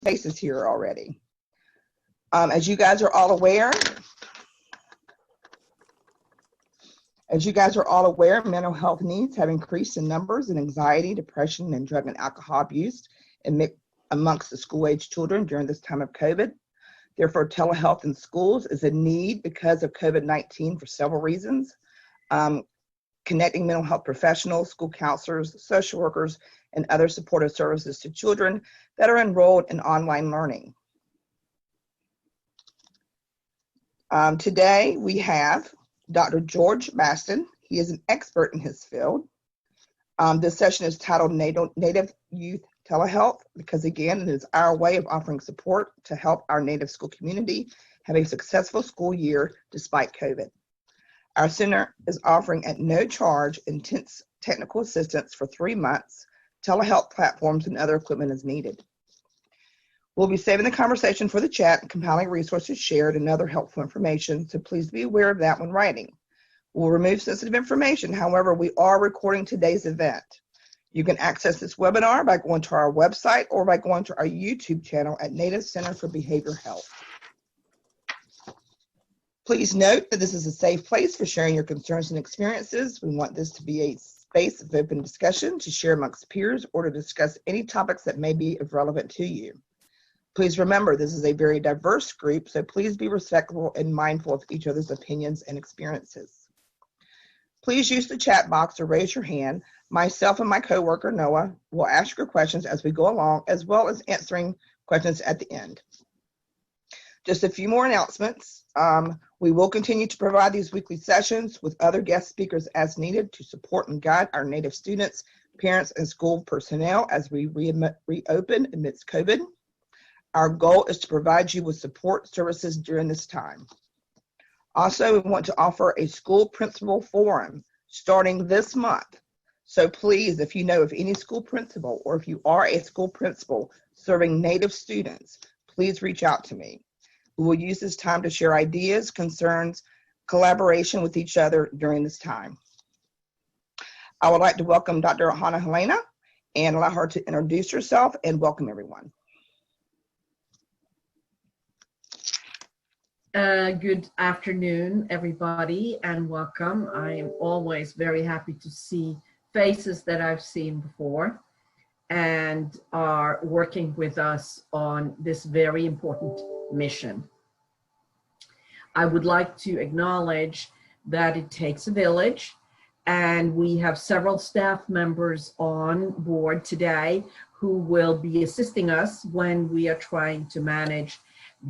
faces here already. As you guys are all aware, mental health needs have increased in numbers, and anxiety, depression, and drug and alcohol abuse amongst the school-age children during this time of COVID. Therefore, telehealth in schools is a need because of COVID-19 for several reasons. Connecting mental health professionals, school counselors, social workers, and other supportive services to children that are enrolled in online learning. Today, we have Dr. George Baston. He is an expert in his field. This session is titled Native Youth Telehealth because, again, it is our way of offering support to help our Native school community have a successful school year despite COVID. Our center is offering at no charge intense technical assistance for 3 months, telehealth platforms, and other equipment as needed. We'll be saving the conversation for the chat and compiling resources shared and other helpful information, so please be aware of that when writing. We'll remove sensitive information, however, we are recording today's event. You can access this webinar by going to our website or by going to our YouTube channel at Native Center for Behavioral Health. Please note that this is a safe place for sharing your concerns and experiences. We want this to be a space of open discussion to share amongst peers or to discuss any topics that may be of relevant to you. Please remember, this is a very diverse group, so please be respectful and mindful of each other's opinions and experiences. Please use the chat box or raise your hand. Myself and my coworker, Noah, will ask your questions as we go along, as well as answering questions at the end. Just a few more announcements. We will continue to provide these weekly sessions with other guest speakers as needed to support and guide our Native students, parents, and school personnel as we reopen amidst COVID. Our goal is to provide you with support services during this time. Also, we want to offer a school principal forum starting this month. So please, if you know of any school principal or if you are a school principal serving Native students, please reach out to me. We will use this time to share ideas, concerns, collaboration with each other during this time. I would like to welcome Dr. Hannah Helena and allow her to introduce herself and welcome everyone. Good afternoon, everybody, and welcome. I am always very happy to see faces that I've seen before and are working with us on this very important mission. I would like to acknowledge that it takes a village, and we have several staff members on board today who will be assisting us when we are trying to manage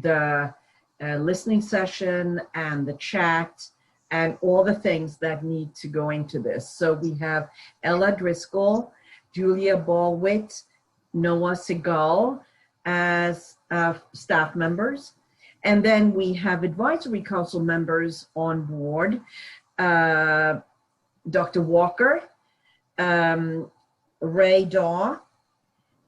the listening session and the chat and all the things that need to go into this. So we have Ella Driscoll, Julia Ballwit, Noah Segal as staff members. And then we have advisory council members on board, Dr. Walker, Ray Daw,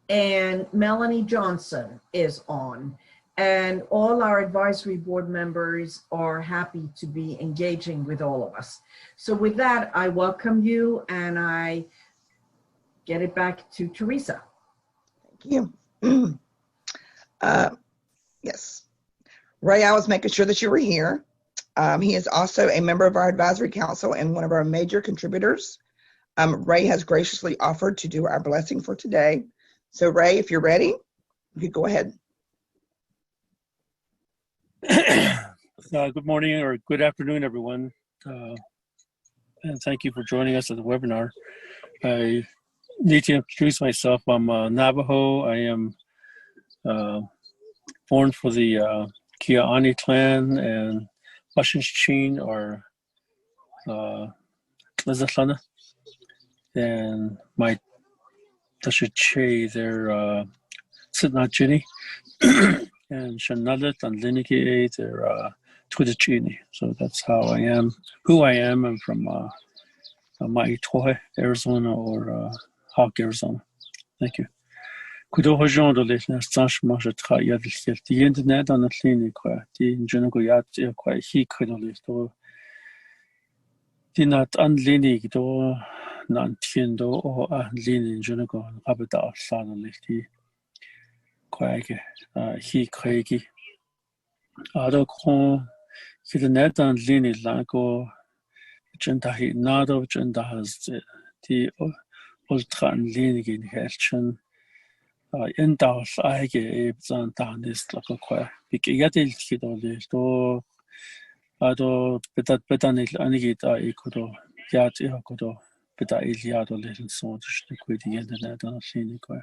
and Melanie Johnson is on. And all our advisory board members are happy to be engaging with all of us. So with that, I welcome you and I get it back to Teresa. Thank you. Yes. Ray, I was making sure that you were here. He is also a member of our advisory council and one of our major contributors. Ray has graciously offered to do our blessing for today. So Ray, if you're ready, you could go ahead. Good morning or good afternoon, everyone. And thank you for joining us at the webinar. I need to introduce myself. I'm Navajo. I am born for the Kia'ani clan, and Washinchin are Lizatlana. And my Tashiche, they're Sitnachini. And Shanalit and Liniki, they're Twitachini. So that's how I am, who I am. I'm from Maitohe, Arizona, or Hawk, Arizona. Thank you. Kudo hojon do les nastanch mange tra yad the internet on the clinic the general yat quite he could list or did not unlinig do non tiendo or unlin in general abata sana list. quack, he craigie. Other con, he the net and lini lago, genta he not of genta has the ultra and leaning in helchen. In Dallas, I gave some down this like a quack. Because yet it's kid all this, though, I do better need I could yet I could better Iliad or little sort of liquid the internet and a scenic way.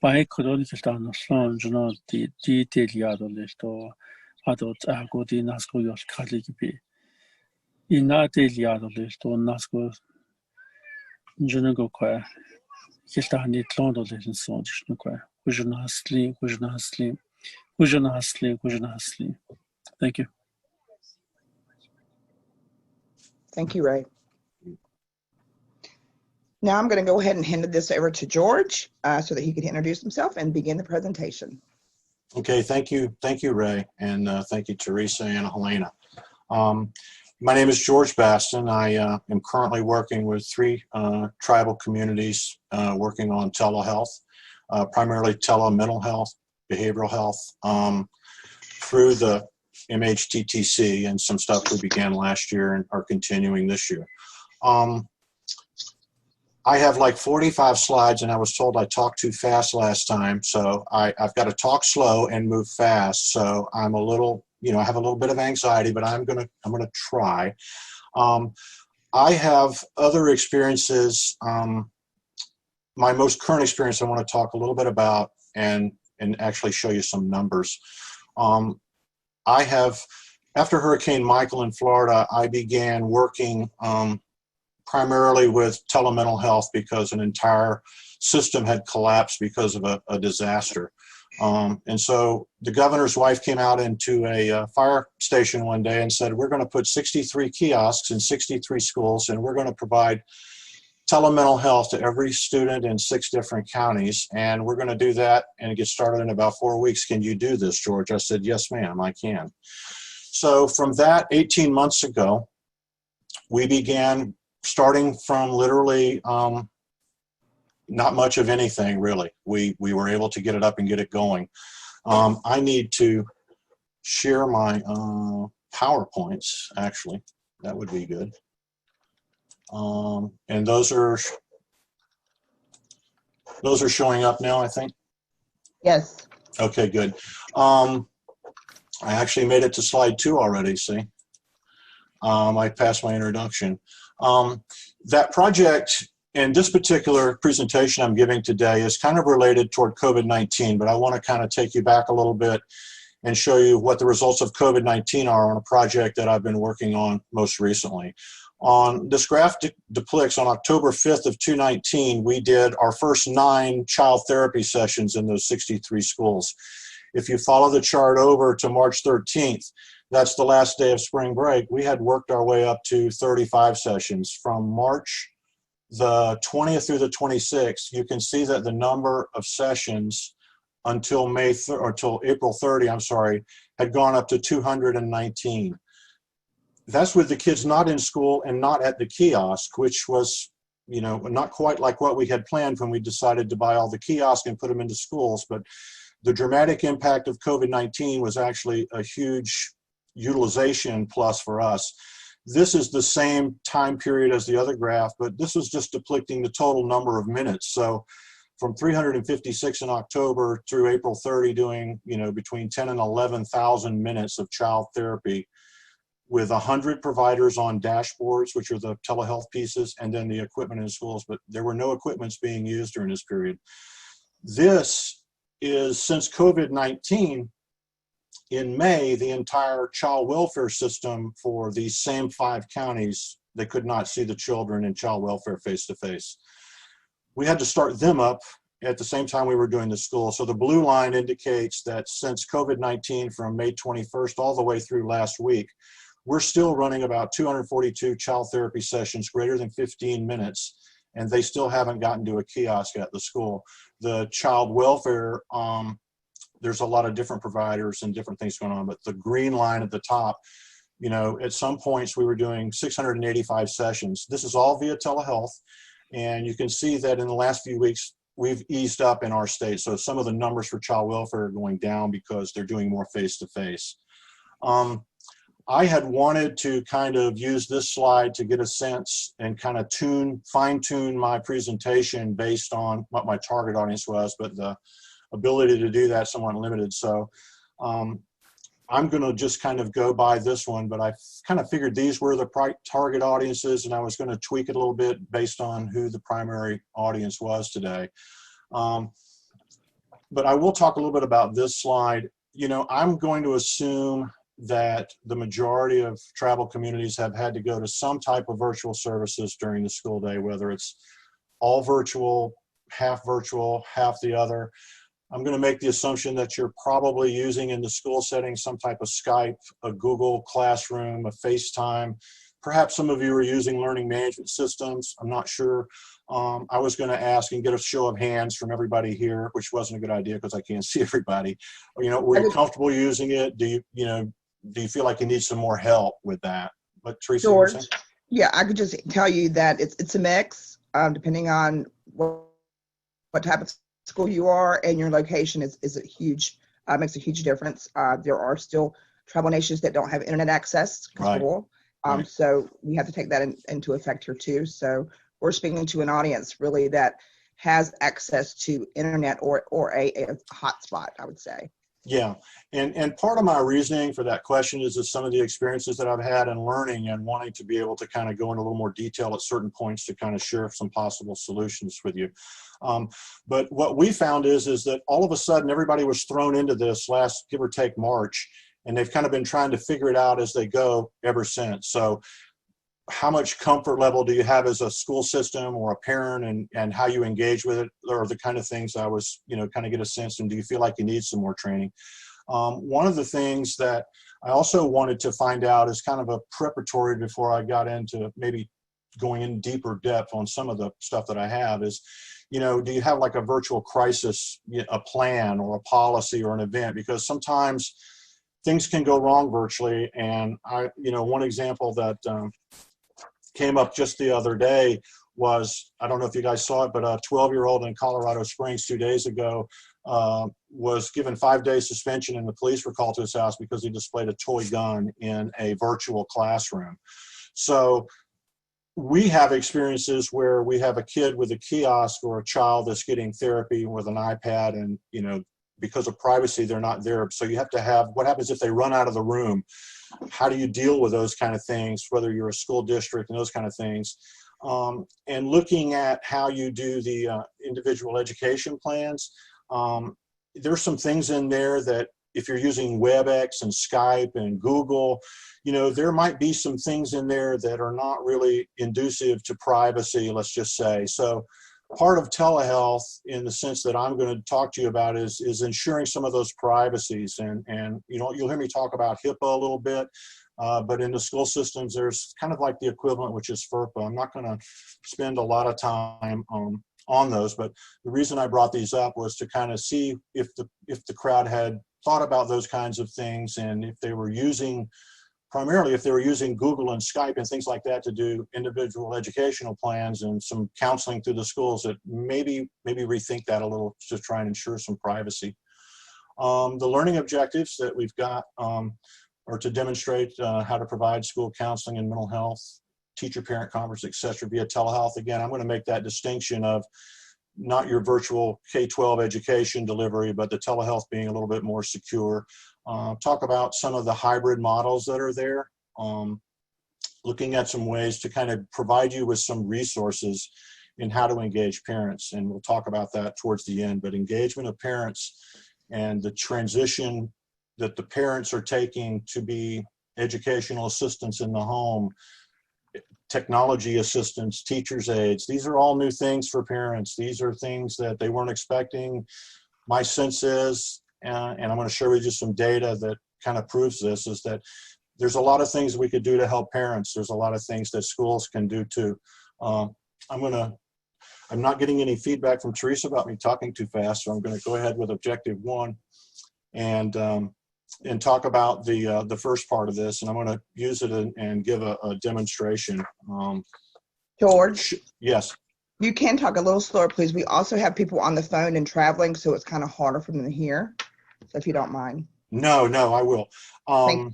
But I could only stand a slunge, not the detail yard or list or adult I go in Nasco your Kalibi. In that Iliad or list or Nasco Junago quack. Just I need London little sort of quack. Which not sleep, which not sleep, which not sleep, which not sleep. Thank you. Thank you, Ray. Now I'm going to go ahead and hand this over to George so that he can introduce himself and begin the presentation. Okay, thank you, Ray, and thank you, Teresa and Helena. My name is George Baston. I am currently working with 3 tribal communities working on telehealth, primarily mental health, behavioral health, through the MHTTC and some stuff we began last year and are continuing this year. I have like 45 slides, and I was told I talked too fast last time, so I've got to talk slow and move fast. So I'm a little, I have a little bit of anxiety, but I'm gonna try. I have other experiences. My most current experience I want to talk a little bit about and actually show you some numbers. I have, after Hurricane Michael in Florida, I began working primarily with telemental health because an entire system had collapsed because of a disaster. And so the governor's wife came out into a fire station one day and said, we're going to put 63 kiosks in 63 schools, and we're going to provide telemental health to every student in 6 different counties. And we're going to do that and get started in about 4 weeks. Can you do this, George? I said, yes, ma'am, I can. So from that 18 months ago, we began starting from literally not much of anything, really. We were able to get it up and get it going. I need to share my PowerPoints, actually. That would be good. And those are showing up now, I think. Yes. Okay, good. I actually made it to slide 2 already, see? I passed my introduction. That project and this particular presentation I'm giving today is kind of related toward COVID-19, but I want to kind of take you back a little bit and show you what the results of COVID-19 are on a project that I've been working on most recently. On this graph depicts on October 5th of 2019, we did our first 9 child therapy sessions in those 63 schools. If you follow the chart over to March 13th, that's the last day of spring break, we had worked our way up to 35 sessions. From March the 20th through the 26th, you can see that the number of sessions until April 30, had gone up to 219. That's with the kids not in school and not at the kiosk, which was, not quite like what we had planned when we decided to buy all the kiosks and put them into schools. But the dramatic impact of COVID-19 was actually a huge utilization plus for us. This is the same time period as the other graph, but this was just depicting the total number of minutes. So from 356 in October through April 30, doing, between 10 and 11,000 minutes of child therapy with 100 providers on dashboards, which are the telehealth pieces, and then the equipment in schools, but there were no equipments being used during this period. This is, since COVID-19, in May, the entire child welfare system for these same 5 counties, they could not see the children in child welfare face-to-face. We had to start them up at the same time we were doing the school. So the blue line indicates that since COVID-19 from May 21st all the way through last week, we're still running about 242 child therapy sessions greater than 15 minutes, and they still haven't gotten to a kiosk at the school. The child welfare, there's a lot of different providers and different things going on, but the green line at the top, at some points we were doing 685 sessions. This is all via telehealth, and you can see that in the last few weeks, we've eased up in our state. So some of the numbers for child welfare are going down because they're doing more face-to-face. I had wanted to kind of use this slide to get a sense and kind of fine-tune my presentation based on what my target audience was, but the ability to do that somewhat limited. So I'm going to just kind of go by this one, but I kind of figured these were the target audiences, and I was going to tweak it a little bit based on who the primary audience was today. But I will talk a little bit about this slide. You know, I'm going to assume that the majority of travel communities have had to go to some type of virtual services during the school day, whether it's all virtual, half the other. I'm going to make the assumption that you're probably using in the school setting some type of Skype, a Google Classroom, a FaceTime. Perhaps some of you are using learning management systems. I'm not sure. I was going to ask and get a show of hands from everybody here, which wasn't a good idea because I can't see everybody. You know, were you comfortable using it? Do you feel like you need some more help with that? But Teresa, George, yeah, I could just tell you that it's a mix, depending on what type of school you are, and your location is a huge, makes a huge difference. There are still travel nations that don't have internet access. Right. Right. So we have to take that into effect here too. So we're speaking to an audience really that has access to internet or a hotspot, I would say. Yeah, and part of my reasoning for that question is some of the experiences that I've had in learning and wanting to be able to kind of go into a little more detail at certain points to kind of share some possible solutions with you. But what we found is that all of a sudden everybody was thrown into this last, give or take, March, and they've kind of been trying to figure it out as they go ever since. So how much comfort level do you have as a school system or a parent, and how you engage with it are the kind of things I was, kind of get a sense, and do you feel like you need some more training? One of the things that I also wanted to find out is kind of a preparatory before I got into maybe going in deeper depth on some of the stuff that I have is, do you have like a virtual crisis, a plan or a policy or an event? Because sometimes things can go wrong virtually. And one example that came up just the other day was, I don't know if you guys saw it, but a 12-year-old in Colorado Springs 2 days ago was given 5 days suspension, and the police were called to his house because he displayed a toy gun in a virtual classroom. So we have experiences where we have a kid with a kiosk or a child that's getting therapy with an iPad, and because of privacy, they're not there. So you have to have, what happens if they run out of the room? How do you deal with those kind of things, whether you're a school district and those kind of things? And looking at how you do the individual education plans, there's some things in there that if you're using WebEx and Skype and Google, there might be some things in there that are not really inducive to privacy, let's just say. So part of telehealth, in the sense that I'm going to talk to you about, is ensuring some of those privacies. And you'll hear me talk about HIPAA a little bit, but in the school systems, there's kind of like the equivalent, which is FERPA. I'm not going to spend a lot of time on those, but the reason I brought these up was to kind of see if the crowd had thought about those kinds of things, and if they were using, primarily if they were using Google and Skype and things like that to do individual educational plans and some counseling through the schools, that maybe rethink that a little to try and ensure some privacy. The learning objectives that we've got are to demonstrate how to provide school counseling and mental health, teacher-parent conference, et cetera, via telehealth. Again, I'm going to make that distinction of not your virtual K-12 education delivery, but the telehealth being a little bit more secure. Talk about some of the hybrid models that are there, looking at some ways to kind of provide you with some resources in how to engage parents. And we'll talk about that towards the end, but engagement of parents and the transition that the parents are taking to be educational assistants in the home, technology assistants, teachers' aides. These are all new things for parents. These are things that they weren't expecting. My sense is, and I'm going to share with you some data that kind of proves this, is that there's a lot of things we could do to help parents. There's a lot of things that schools can do too. I'm not getting any feedback from Teresa about me talking too fast, so I'm going to go ahead with objective one and talk about the first part of this, and I'm going to use it and give a demonstration. George? Yes. You can talk a little slower, please. We also have people on the phone and traveling, so it's kind of harder for them to hear. So if you don't mind. No, I will. I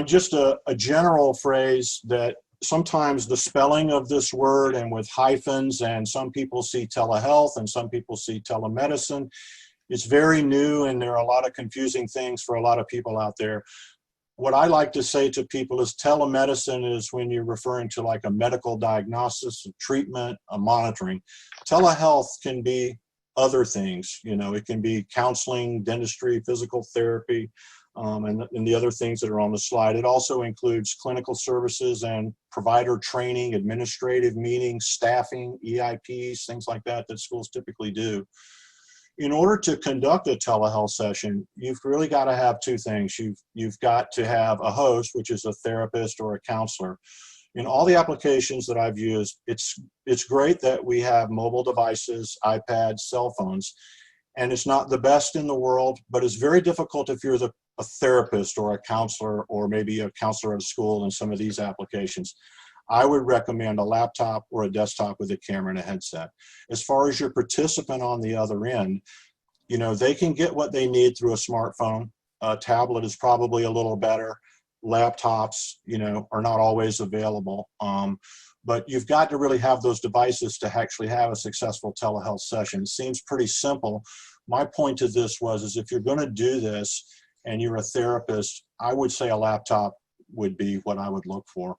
just a general phrase that sometimes the spelling of this word and with hyphens, and some people see telehealth and some people see telemedicine. It's very new and there are a lot of confusing things for a lot of people out there. What I like to say to people is telemedicine is when you're referring to like a medical diagnosis, a treatment, a monitoring. Telehealth can be other things. It can be counseling, dentistry, physical therapy, and the other things that are on the slide. It also includes clinical services and provider training, administrative meetings, staffing, EIPs, things like that schools typically do. In order to conduct a telehealth session, you've really got to have two things. You've got to have a host, which is a therapist or a counselor. In all the applications that I've used, it's great that we have mobile devices, iPads, cell phones, and it's not the best in the world, but it's very difficult if you're a therapist or a counselor or maybe a counselor at a school in some of these applications. I would recommend a laptop or a desktop with a camera and a headset. As far as your participant on the other end, they can get what they need through a smartphone. A tablet is probably a little better. Laptops, are not always available. But you've got to really have those devices to actually have a successful telehealth session. It seems pretty simple. My point to this is if you're going to do this and you're a therapist, I would say a laptop would be what I would look for.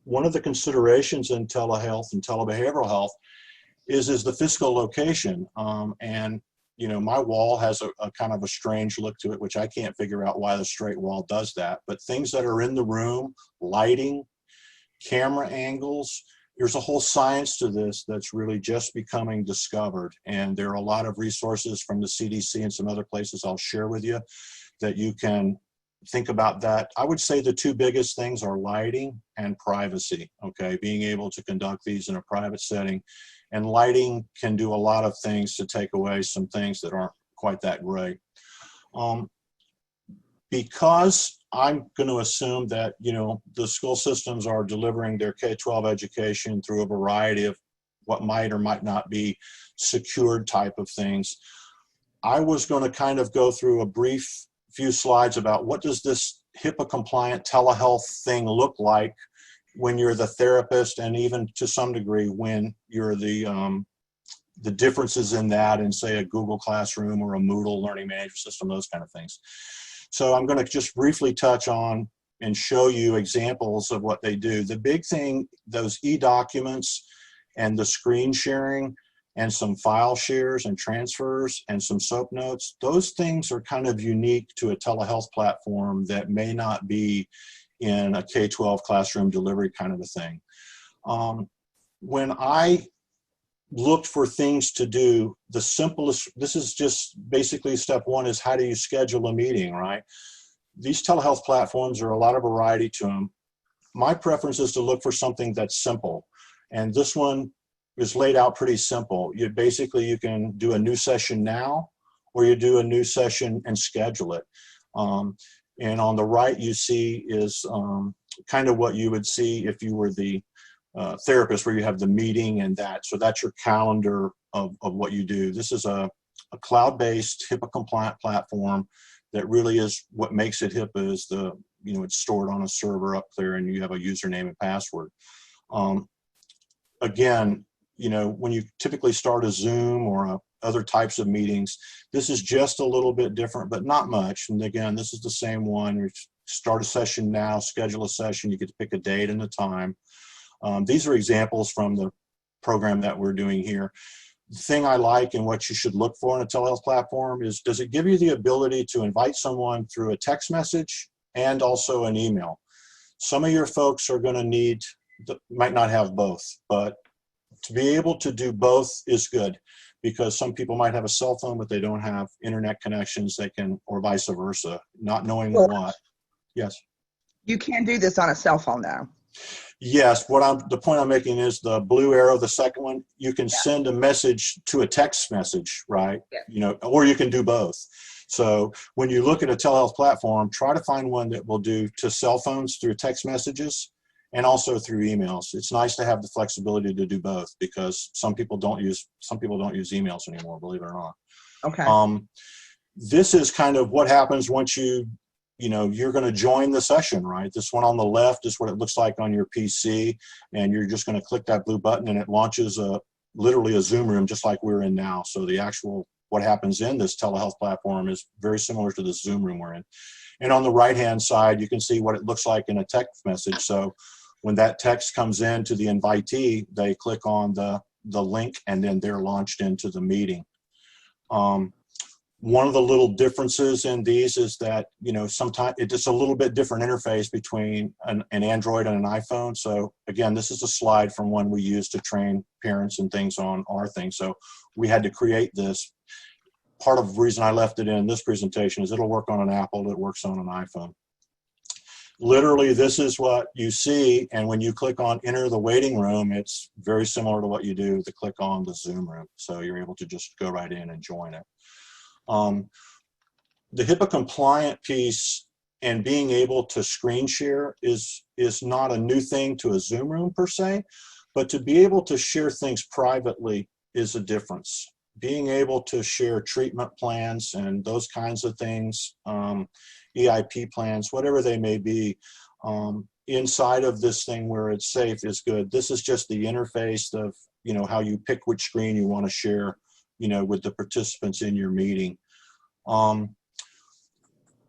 One of the considerations in telehealth and telebehavioral health is the physical location. My wall has a kind of a strange look to it, which I can't figure out why the straight wall does that. But things that are in the room, lighting, camera angles, there's a whole science to this that's really just becoming discovered. And there are a lot of resources from the CDC and some other places I'll share with you that you can think about that. I would say the two biggest things are lighting and privacy, okay? Being able to conduct these in a private setting. And lighting can do a lot of things to take away some things that aren't quite that great. Because I'm going to assume that, the school systems are delivering their K-12 education through a variety of what might or might not be secured type of things. I was going to kind of go through a brief few slides about what does this HIPAA compliant telehealth thing look like when you're the therapist, and even to some degree when you're the differences in that in, say, a Google Classroom or a Moodle learning management system, those kind of things. So I'm going to just briefly touch on and show you examples of what they do. The big thing, those e-documents and the screen sharing and some file shares and transfers and some SOAP notes, those things are kind of unique to a telehealth platform that may not be in a K-12 classroom delivery kind of a thing. When I looked for things to do, the simplest, this is just basically step one, is how do you schedule a meeting, right? These telehealth platforms are a lot of variety to them. My preference is to look for something that's simple. And this one is laid out pretty simple. You can do a new session now, or you do a new session and schedule it. And on the right you see is kind of what you would see if you were the therapist, where you have the meeting and that. So that's your calendar of what you do. This is a cloud-based HIPAA compliant platform that really is what makes it HIPAA is it's stored on a server up there and you have a username and password. Again, when you typically start a Zoom or other types of meetings, this is just a little bit different, but not much. And again, this is the same one. You start a session now, schedule a session, you get to pick a date and a time. These are examples from the program that we're doing here. The thing I like and what you should look for in a telehealth platform is, does it give you the ability to invite someone through a text message and also an email? Some of your folks are going to might not have both, but to be able to do both is good, because some people might have a cell phone, but they don't have internet connections. They can, or vice versa, not knowing what. Yes. You can do this on a cell phone now. Yes, the point I'm making is the blue arrow, the second one, you can send a message to a text message, right? Yeah. Or you can do both. So when you look at a telehealth platform, try to find one that will do to cell phones through text messages and also through emails. It's nice to have the flexibility to do both, because some people don't use emails anymore, believe it or not. Okay. This is kind of what happens once you're going to join the session, right? This one on the left is what it looks like on your PC, and you're just going to click that blue button and it launches literally a Zoom room just like we're in now. So the actual, what happens in this telehealth platform is very similar to the Zoom room we're in. And on the right-hand side, you can see what it looks like in a text message. So when that text comes in to the invitee, they click on the link and then they're launched into the meeting. One of the little differences in these is that, sometimes it's just a little bit different interface between an Android and an iPhone. So again, this is a slide from one we use to train parents and things on our thing. So we had to create this. Part of the reason I left it in this presentation is it'll work on an Apple, it works on an iPhone. Literally, this is what you see, and when you click on enter the waiting room, it's very similar to what you do to click on the Zoom room. So you're able to just go right in and join it. The HIPAA compliant piece and being able to screen share is not a new thing to a Zoom room per se, but to be able to share things privately is a difference. Being able to share treatment plans and those kinds of things, EIP plans, whatever they may be, inside of this thing where it's safe is good. This is just the interface of, how you pick which screen you want to share, with the participants in your meeting.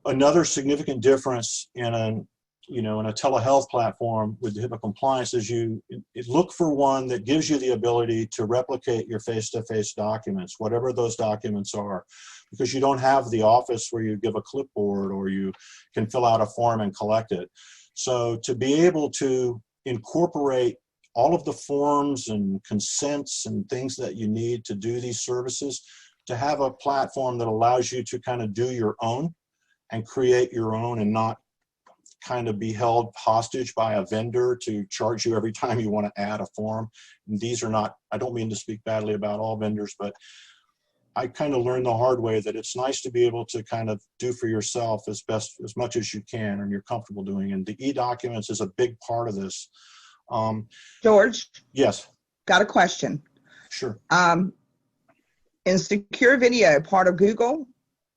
Another significant difference in a telehealth platform with the HIPAA compliance is you look for one that gives you the ability to replicate your face-to-face documents, whatever those documents are, because you don't have the office where you give a clipboard or you can fill out a form and collect it. So to be able to incorporate all of the forms and consents and things that you need to do these services, to have a platform that allows you to kind of do your own and create your own and not kind of be held hostage by a vendor to charge you every time you want to add a form. And these are not, I don't mean to speak badly about all vendors, but I kind of learned the hard way that it's nice to be able to kind of do for yourself as much as you can and you're comfortable doing. And the e-documents is a big part of this. George? Yes. Got a question. Sure. In secure video, part of Google?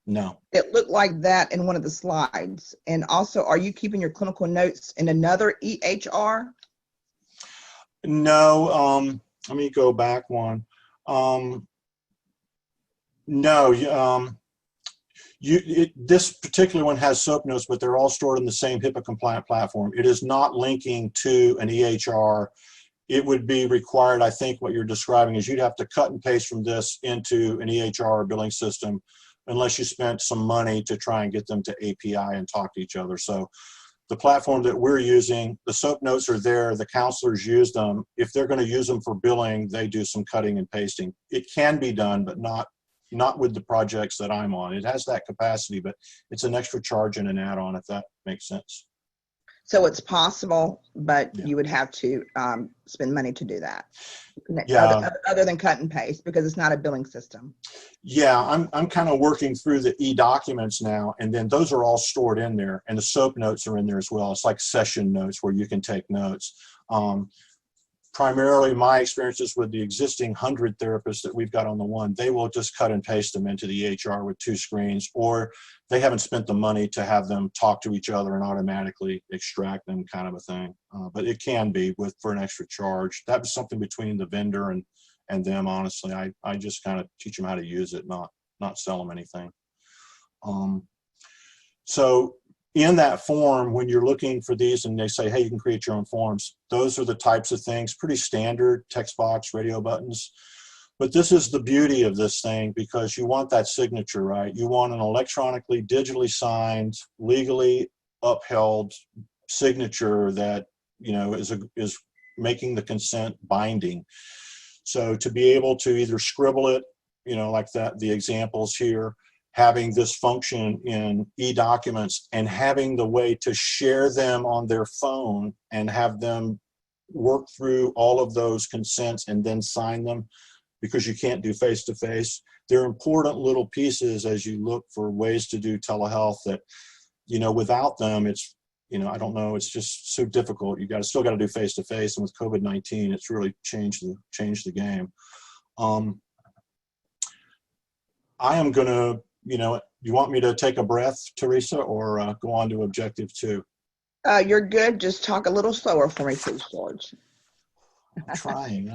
No. It looked like that in one of the slides. And also, are you keeping your clinical notes in another EHR? No. Let me go back one. No. This particular one has SOAP notes, but they're all stored in the same HIPAA compliant platform. It is not linking to an EHR. It would be required, I think what you're describing is you'd have to cut and paste from this into an EHR billing system unless you spent some money to try and get them to API and talk to each other. So the platform that we're using, the SOAP notes are there, the counselors use them. If they're going to use them for billing, they do some cutting and pasting. It can be done, but not with the projects that I'm on. It has that capacity, but it's an extra charge and an add-on, if that makes sense. So it's possible, but Yeah. you would have to spend money to do that. Yeah. Other than cut and paste, because it's not a billing system. Yeah, I'm kind of working through the e-documents now, and then those are all stored in there, and the SOAP notes are in there as well. It's like session notes where you can take notes. Primarily, my experiences with the existing 100 therapists that we've got on the one, they will just cut and paste them into the EHR with 2 screens, or they haven't spent the money to have them talk to each other and automatically extract them, kind of a thing. But it can be for an extra charge. That was something between the vendor and them, honestly. I just kind of teach them how to use it, not sell them anything. So in that form, when you're looking for these and they say, hey, you can create your own forms, those are the types of things, pretty standard, text box, radio buttons. But this is the beauty of this thing, because you want that signature, right? You want an electronically, digitally signed, legally upheld signature that, is making the consent binding. So to be able to either scribble it, like that, the examples here, having this function in e-documents and having the way to share them on their phone and have them work through all of those consents and then sign them, because you can't do face-to-face. They're important little pieces as you look for ways to do telehealth that, without them, it's I don't know. It's just so difficult. Still got to do face-to-face, and with COVID-19, it's really changed the game. I am going to, you want me to take a breath, Teresa, or go on to objective 2? You're good. Just talk a little slower for me, please, George. I'm trying.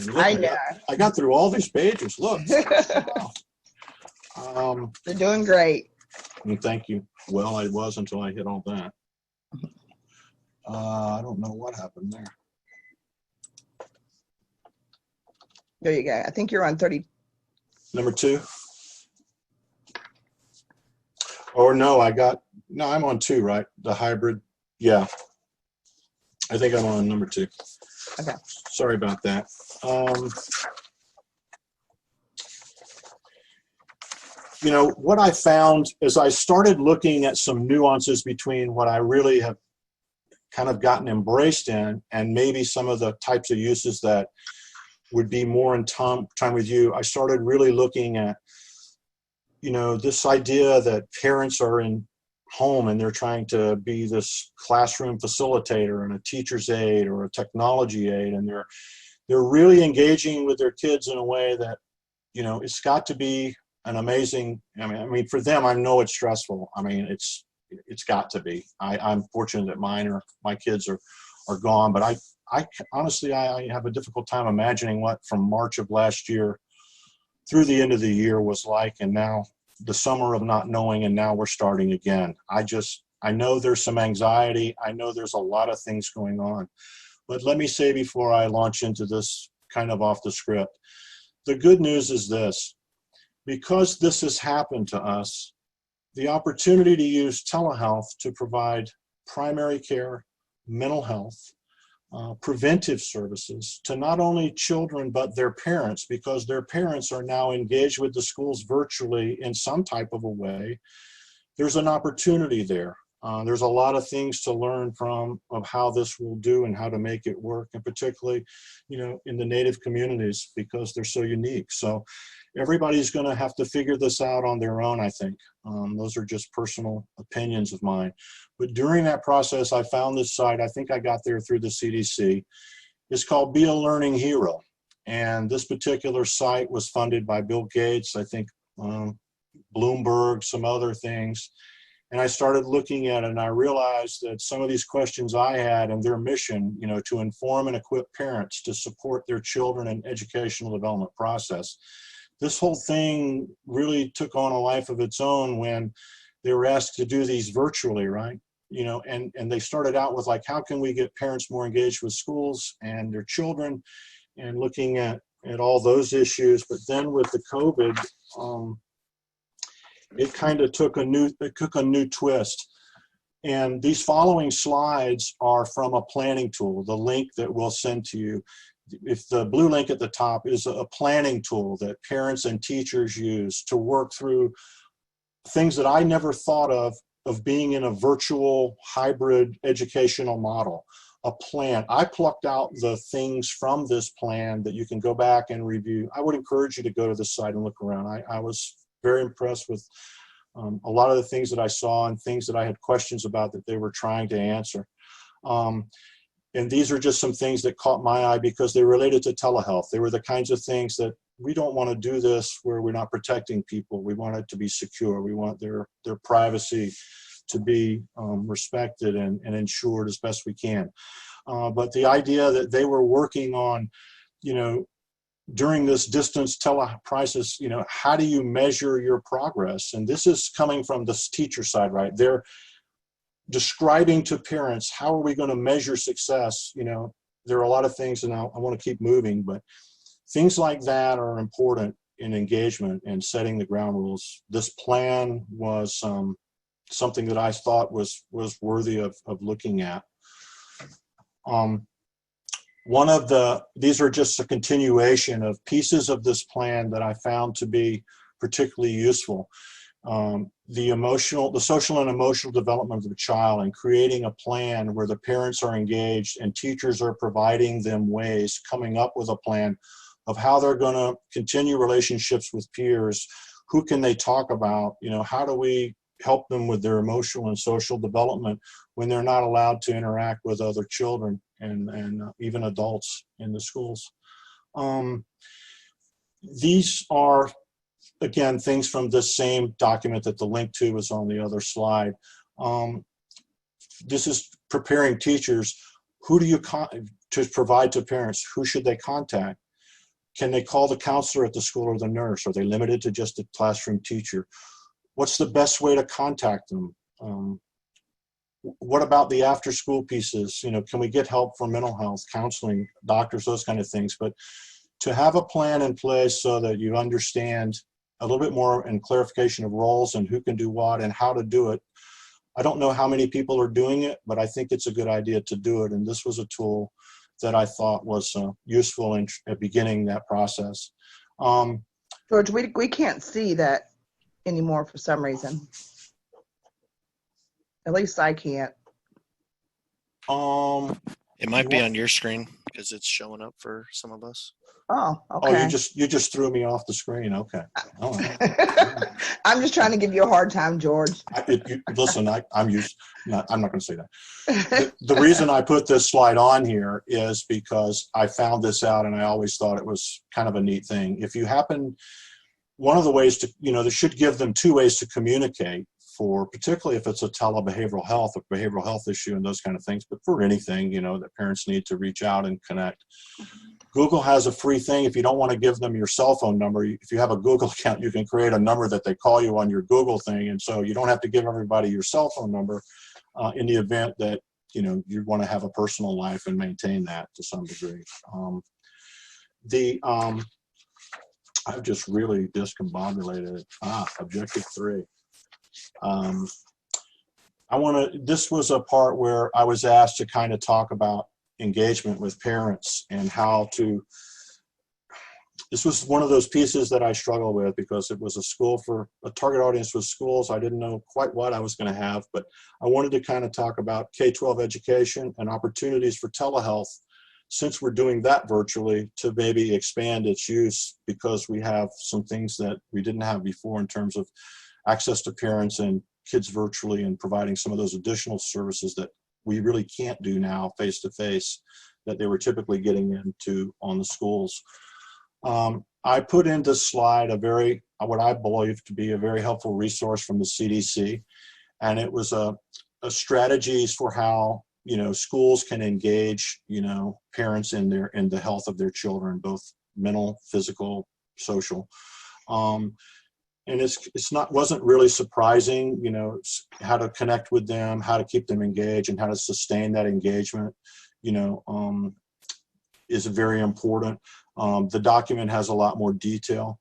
Look, I know. I got through all these pages. Look. You're doing great. Thank you. Well, I was until I hit all that. I don't know what happened there. There you go. I think you're on 30. Number 2. Or no, I'm on 2, right? The hybrid. Yeah. I think I'm on number 2. Okay. Sorry about that. What I found is I started looking at some nuances between what I really have kind of gotten embraced in and maybe some of the types of uses that would be more in time with you. I started really looking at, this idea that parents are in home and they're trying to be this classroom facilitator and a teacher's aide or a technology aide, and they're really engaging with their kids in a way that, it's got to be an amazing, I mean, for them, I know it's stressful. I mean, it's got to be. I'm fortunate that my kids are gone, but I honestly, I have a difficult time imagining what from March of last year through the end of the year was like, and now the summer of not knowing, and now we're starting again. I know there's some anxiety. I know there's a lot of things going on, but let me say before I launch into this kind of off the script, the good news is this: because this has happened to us, the opportunity to use telehealth to provide primary care, mental health, preventive services to not only children but their parents, because their parents are now engaged with the schools virtually in some type of a way. There's an opportunity there. There's a lot of things to learn of how this will do and how to make it work, and particularly, in the Native communities, because they're so unique. So everybody's going to have to figure this out on their own, I think. Those are just personal opinions of mine. But during that process, I found this site. I think I got there through the CDC. It's called Be a Learning Hero. And this particular site was funded by Bill Gates, I think, Bloomberg, some other things. And I started looking at it, and I realized that some of these questions I had and their mission, to inform and equip parents to support their children in educational development process. This whole thing really took on a life of its own when they were asked to do these virtually, right? And they started out with, like, how can we get parents more engaged with schools and their children, and looking at all those issues. But then with the COVID, it kind of took a new twist. And these following slides are from a planning tool, the link that we'll send to you. If the blue link at the top is a planning tool that parents and teachers use to work through things that I never thought of being in a virtual hybrid educational model, a plan. I plucked out the things from this plan that you can go back and review. I would encourage you to go to the site and look around. I was very impressed with a lot of the things that I saw and things that I had questions about that they were trying to answer. And these are just some things that caught my eye because they related to telehealth. They were the kinds of things that we don't want to do this where we're not protecting people. We want it to be secure. We want their privacy to be respected and ensured as best we can. But the idea that they were working on, during this distance telecrisis, how do you measure your progress? And this is coming from the teacher side, right? They're describing to parents, how are we going to measure success? There are a lot of things, and I want to keep moving, but things like that are important in engagement and setting the ground rules. This plan was something that I thought was worthy of looking at. These are just a continuation of pieces of this plan that I found to be particularly useful. The social and emotional development of the child, and creating a plan where the parents are engaged and teachers are providing them ways, coming up with a plan of how they're going to continue relationships with peers. Who can they talk about? How do we help them with their emotional and social development when they're not allowed to interact with other children and even adults in the schools. These are, again, things from this same document that the link to is on the other slide. This is preparing teachers. Who do you to provide to parents? Who should they contact? Can they call the counselor at the school or the nurse? Are they limited to just a classroom teacher? What's the best way to contact them? What about the after school pieces? You know, can we get help for mental health, counseling, doctors, those kind of things? But to have a plan in place so that you understand a little bit more and clarification of roles and who can do what and how to do it. I don't know how many people are doing it, but I think it's a good idea to do it. And this was a tool that I thought was useful in beginning that process. George, we can't see that anymore for some reason. At least I can't. It might be on your screen because it's showing up for some of us. Oh, okay. Oh, you just threw me off the screen. Okay. All right. I'm just trying to give you a hard time, George. Listen, I'm not going to say that. The reason I put this slide on here is because I found this out and I always thought it was kind of a neat thing. If you happen, one of the ways to, they should give them 2 ways to communicate for, particularly if it's a telebehavioral health or behavioral health issue and those kind of things, but for anything, that parents need to reach out and connect. Google has a free thing. If you don't want to give them your cell phone number, if you have a Google account, you can create a number that they call you on your Google thing. And so you don't have to give everybody your cell phone number in the event that, you want to have a personal life and maintain that to some degree. I've just really discombobulated it. Objective 3. This was a part where I was asked to kind of talk about engagement with parents and how to, this was one of those pieces that I struggle with because it was a target audience was schools. I didn't know quite what I was going to have, but I wanted to kind of talk about K-12 education and opportunities for telehealth since we're doing that virtually to maybe expand its use because we have some things that we didn't have before in terms of access to parents and kids virtually and providing some of those additional services that we really can't do now face-to-face that they were typically getting into on the schools. I put in this slide what I believe to be a very helpful resource from the CDC. And it was a strategies for how, schools can engage, parents in the health of their children, both mental, physical, social. And wasn't really surprising, how to connect with them, how to keep them engaged, and how to sustain that engagement, is very important. The document has a lot more detail.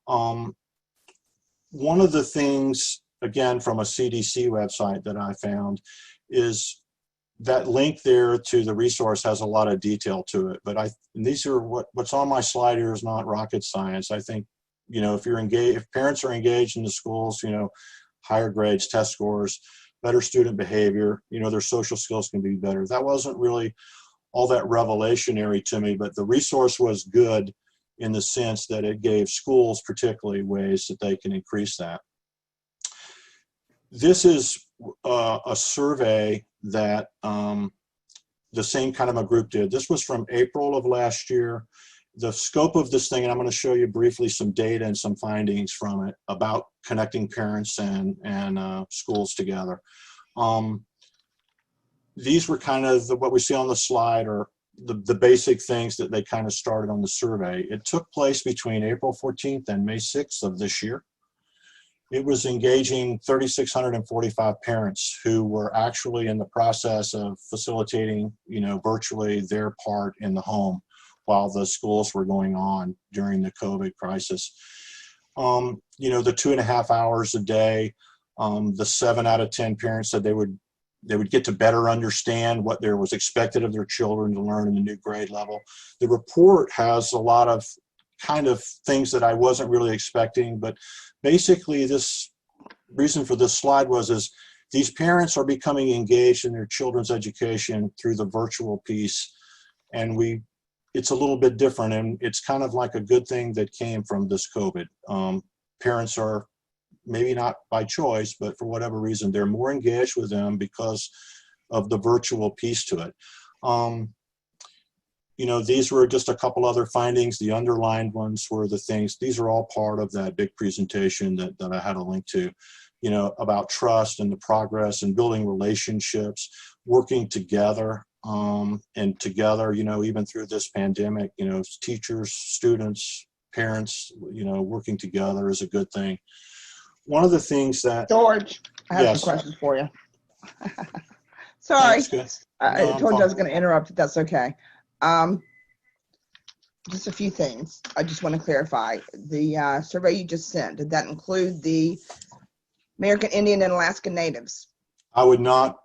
One of the things, again, from a CDC website that I found is that link there to the resource has a lot of detail to it. But these are what's on my slide here is not rocket science. I think, if parents are engaged in the schools, higher grades, test scores, better student behavior, their social skills can be better. That wasn't really all that revelationary to me, but the resource was good in the sense that it gave schools particularly ways that they can increase that. This is a survey that the same kind of a group did. This was from April of last year. The scope of this thing, and I'm going to show you briefly some data and some findings from it about connecting parents and schools together. These were kind of what we see on the slide are the basic things that they kind of started on the survey. It took place between April 14th and May 6th of this year. It was engaging 3,645 parents who were actually in the process of facilitating, virtually their part in the home while the schools were going on during the COVID crisis. The 2.5 hours a day, the 7 out of 10 parents said they would get to better understand what there was expected of their children to learn in the new grade level. The report has a lot of kind of things that I wasn't really expecting, but basically this reason for this slide is these parents are becoming engaged in their children's education through the virtual piece, and it's a little bit different, and it's kind of like a good thing that came from this COVID. Parents are maybe not by choice, but for whatever reason, they're more engaged with them because of the virtual piece to it. These were just a couple other findings. The underlined ones were the things, these are all part of that big presentation that I had a link to, about trust and the progress and building relationships, working together, and together, even through this pandemic, teachers, students, parents, working together is a good thing. One of the things that— George, I have Yes. some questions for you. Sorry. That's good. I No, I'm told you I fine. was going to interrupt, if that's okay. Just a few things I just want to clarify. The survey you just sent, did that include the American Indian and Alaska Natives? I would not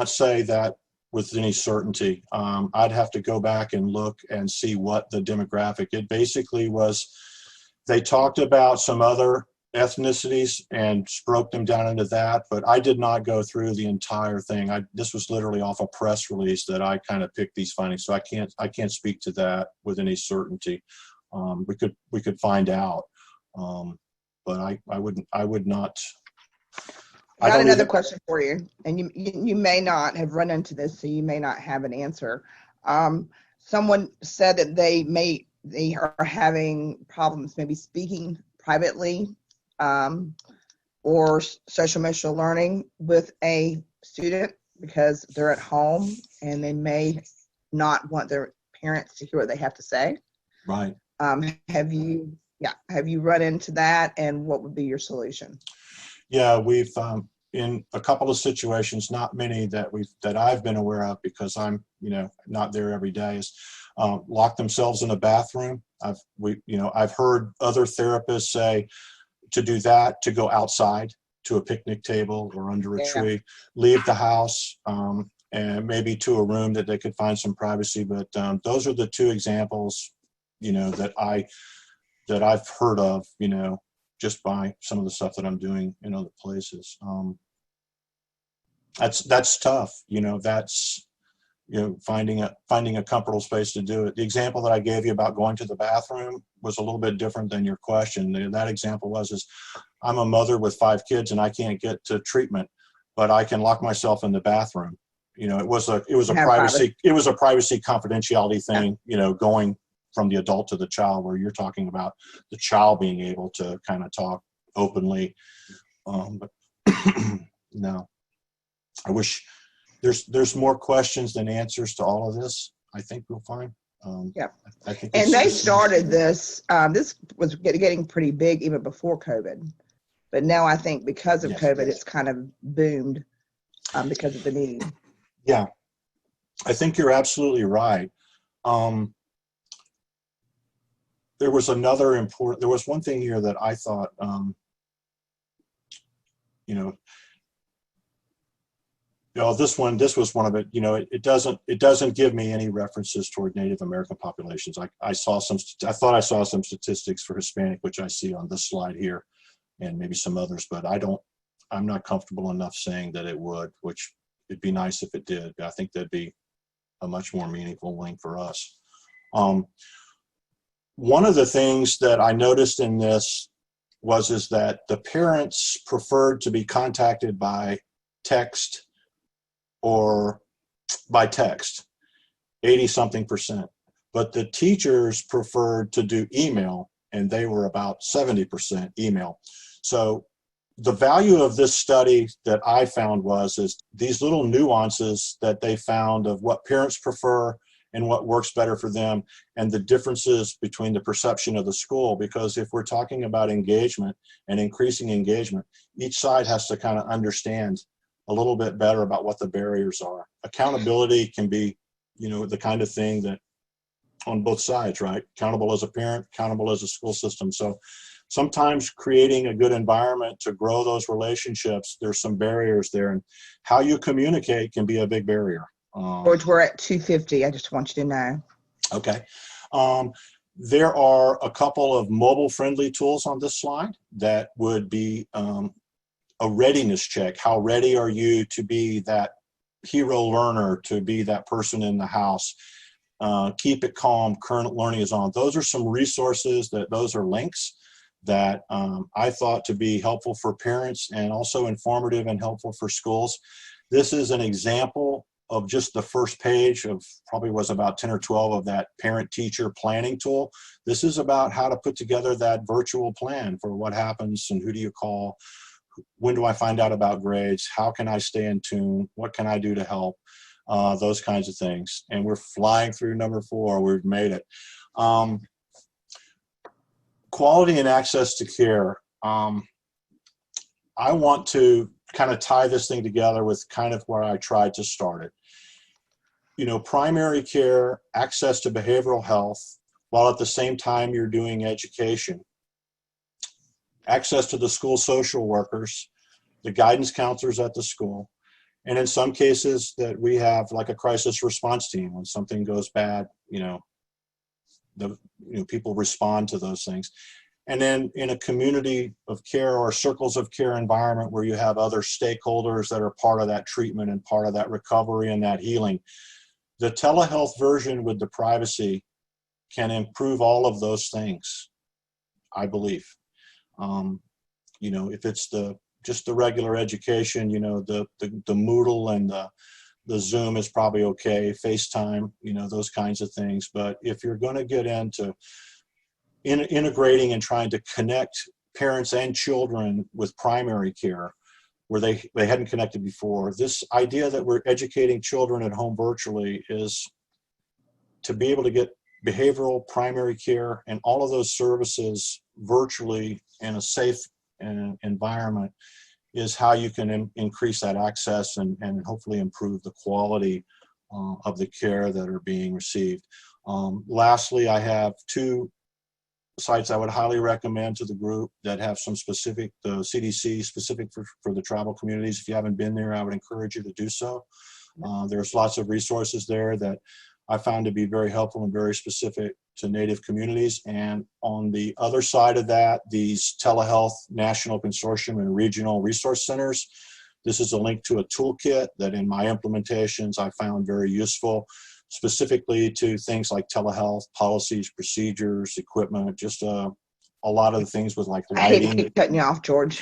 say that with any certainty. I'd have to go back and look and see what the demographic. It basically was, they talked about some other ethnicities and broke them down into that, but I did not go through the entire thing. This was literally off a press release that I kind of picked these findings, so I can't speak to that with any certainty. We could find out, but I would not. I got another question for you, and you may not have run into this, so you may not have an answer. Someone said that they are having problems maybe speaking privately, or social emotional learning with a student because they're at home and they may not want their parents to hear what they have to say. Right. Have you run into that, and what would be your solution? Yeah, we've in a couple of situations, not many that I've been aware of, because I'm not there every day, is lock themselves in a bathroom. I've heard other therapists say to do that, to go outside to a picnic table or under a tree, leave the house, and maybe to a room that they could find some privacy. But those are the two examples, that I've heard of, just by some of the stuff that I'm doing in other places. That's tough. That's, finding a comfortable space to do it. The example that I gave you about going to the bathroom was a little bit different than your question. That example is I'm a mother with 5 kids and I can't get to treatment, but I can lock myself in the bathroom. It was a privacy confidentiality thing, going from the adult to the child, where you're talking about the child being able to kind of talk openly. But no, I wish there's more questions than answers to all of this. I think we'll find. I think. And they started this. This was getting pretty big even before COVID, but now I think because of COVID, it's kind of boomed because of the need. Yeah, I think you're absolutely right. There was one thing here that I thought, this was one of it. It doesn't give me any references toward Native American populations. I thought I saw some statistics for Hispanic, which I see on this slide here, and maybe some others, but I'm not comfortable enough saying that it would, which it'd be nice if it did. I think that'd be a much more meaningful link for us. One of the things that I noticed in this is that the parents preferred to be contacted by text or by text, 80-something%. But the teachers preferred to do email, and they were about 70% email. So the value of this study that I found is these little nuances that they found of what parents prefer and what works better for them, and the differences between the perception of the school. Because if we're talking about engagement and increasing engagement, each side has to kind of understand a little bit better about what the barriers are. Accountability can be, the kind of thing that on both sides, right? Accountable as a parent, accountable as a school system. So sometimes creating a good environment to grow those relationships, there's some barriers there, and how you communicate can be a big barrier. George, we're at 2:50. I just want you to know. Okay. There are a couple of mobile-friendly tools on this slide that would be a readiness check. How ready are you to be that hero learner, to be that person in the house? Keep it calm, current learning is on. Those are some resources, those are links that I thought to be helpful for parents and also informative and helpful for schools. This is an example of just the first page of probably was about 10 or 12 of that parent-teacher planning tool. This is about how to put together that virtual plan for what happens and who do you call, when do I find out about grades, how can I stay in tune, what can I do to help, those kinds of things. And we're flying through number 4. We've made it. Quality and access to care. I want to kind of tie this thing together with kind of where I tried to start it. You know, primary care, access to behavioral health, while at the same time you're doing education. Access to the school social workers, the guidance counselors at the school, and in some cases that we have like a crisis response team. When something goes bad, people respond to those things. And then in a community of care or circles of care environment where you have other stakeholders that are part of that treatment and part of that recovery and that healing, the telehealth version with the privacy can improve all of those things, I believe. If it's just the regular education, the Moodle and the Zoom is probably okay, FaceTime, those kinds of things. But if you're going to get into integrating and trying to connect parents and children with primary care where they hadn't connected before, this idea that we're educating children at home virtually is to be able to get behavioral, primary care, and all of those services virtually in a safe environment is how you can increase that access and hopefully improve the quality of the care that are being received. Lastly, I have 2 sites I would highly recommend to the group that have some specific, the CDC specific for the tribal communities. If you haven't been there, I would encourage you to do so. There's lots of resources there that I found to be very helpful and very specific to Native communities. And on the other side of that, these telehealth national consortium and regional resource centers. This is a link to a toolkit that in my implementations I found very useful, specifically to things like telehealth, policies, procedures, equipment, just a lot of the things with like I hate to lighting. keep cutting you off, George.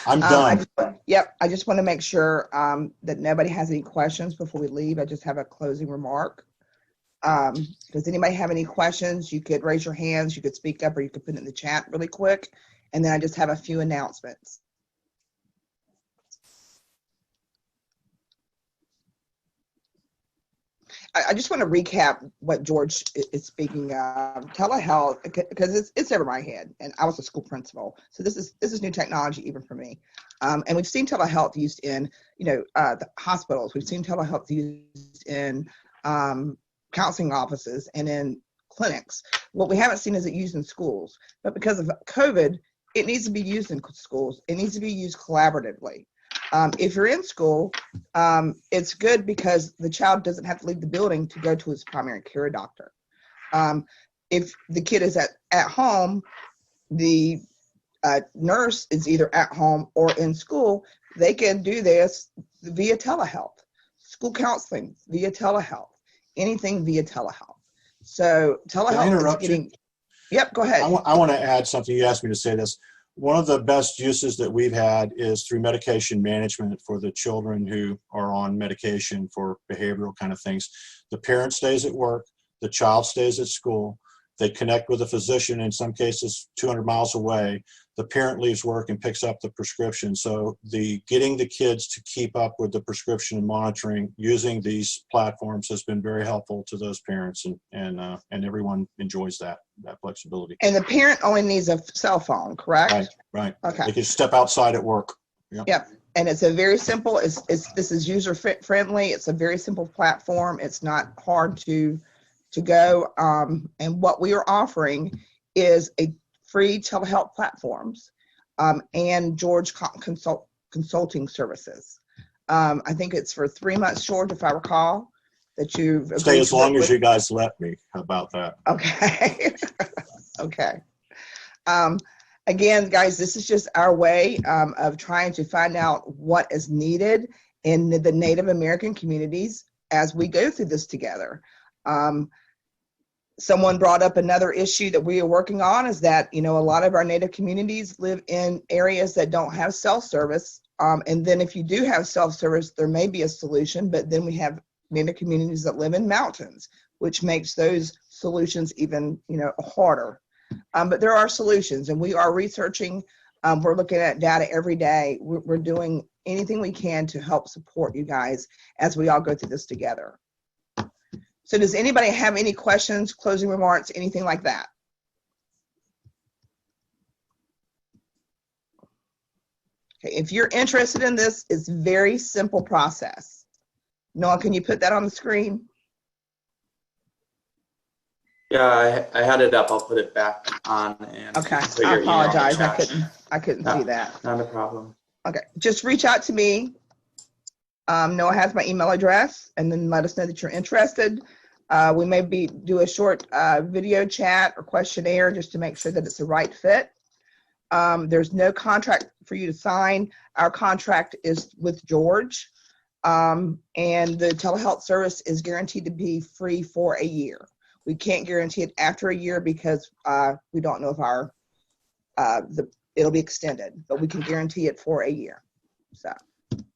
I'm done. I just want to make sure that nobody has any questions before we leave. I just have a closing remark. Does anybody have any questions? You could raise your hands, you could speak up, or you could put it in the chat really quick. And then I just have a few announcements. I just want to recap what George is speaking of. Telehealth, because it's over my head, and I was a school principal, so this is new technology even for me. And we've seen telehealth used in the hospitals. We've seen telehealth used in counseling offices and in clinics. What we haven't seen is it used in schools. But because of COVID, it needs to be used in schools. It needs to be used collaboratively. If you're in school, it's good because the child doesn't have to leave the building to go to his primary care doctor. If the kid is at home, the nurse is either at home or in school. They can do this via telehealth, school counseling via telehealth, anything via telehealth. So telehealth Can I interrupt is getting. You? Yep, go ahead. I want to add something. You asked me to say this. One of the best uses that we've had is through medication management for the children who are on medication for behavioral kind of things. The parent stays at work, the child stays at school, they connect with a physician, in some cases 200 miles away. The parent leaves work and picks up the prescription. So getting the kids to keep up with the prescription and monitoring using these platforms has been very helpful to those parents, and everyone enjoys that flexibility. And the parent only needs a cell phone, correct? Right. Okay. They can step outside at work. Yep. And it's a very simple, this is user friendly. It's a very simple platform. It's not hard to go. And what we are offering is a free telehealth platforms and George consulting services. I think it's for 3 months, George, if I recall, that you've stay as long as you guys let me. How about that? Okay. Okay. Again, guys, this is just our way of trying to find out what is needed in the Native American communities as we go through this together. Someone brought up another issue that we are working on is that, a lot of our Native communities live in areas that don't have cell service. And then if you do have cell service, there may be a solution, but then we have Native communities that live in mountains, which makes those solutions even, harder. But there are solutions, and we are researching. We're looking at data every day. We're doing anything we can to help support you guys as we all go through this together. So does anybody have any questions, closing remarks, anything like that? Okay, if you're interested in this, it's a very simple process. Noah, can you put that on the screen? Yeah, I had it up. I'll put it back on. And Okay, put I your email in the apologize. chat. I couldn't see that. Not a problem. Okay, just reach out to me. Noah has my email address, and then let us know that you're interested. We may do a short video chat or questionnaire just to make sure that it's the right fit. There's no contract for you to sign. Our contract is with George, and the telehealth service is guaranteed to be free for a year. We can't guarantee it after a year because we don't know if it'll be extended, but we can guarantee it for a year. So.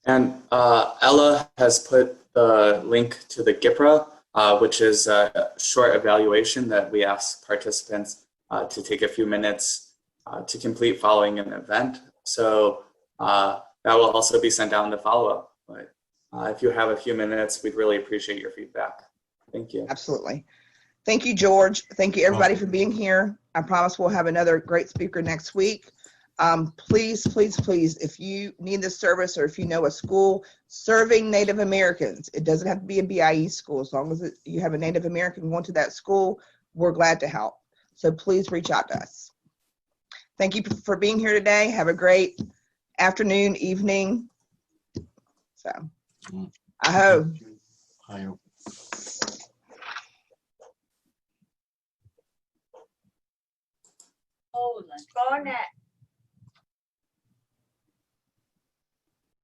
And Ella has put the link to the GIPRA, which is a short evaluation that we ask participants to take a few minutes to complete following an event. So that will also be sent out in the follow-up. But if you have a few minutes, we'd really appreciate your feedback. Thank you. Absolutely. Thank you, George. Thank you, everybody, for being here. I promise we'll have another great speaker next week. Please, please, please, if you need this service or if you know a school serving Native Americans, it doesn't have to be a BIE school. As long as you have a Native American going to that school, we're glad to help. So please reach out to us. Thank you for being here today. Have a great afternoon, evening. So, I hope. Oh, let's go on that.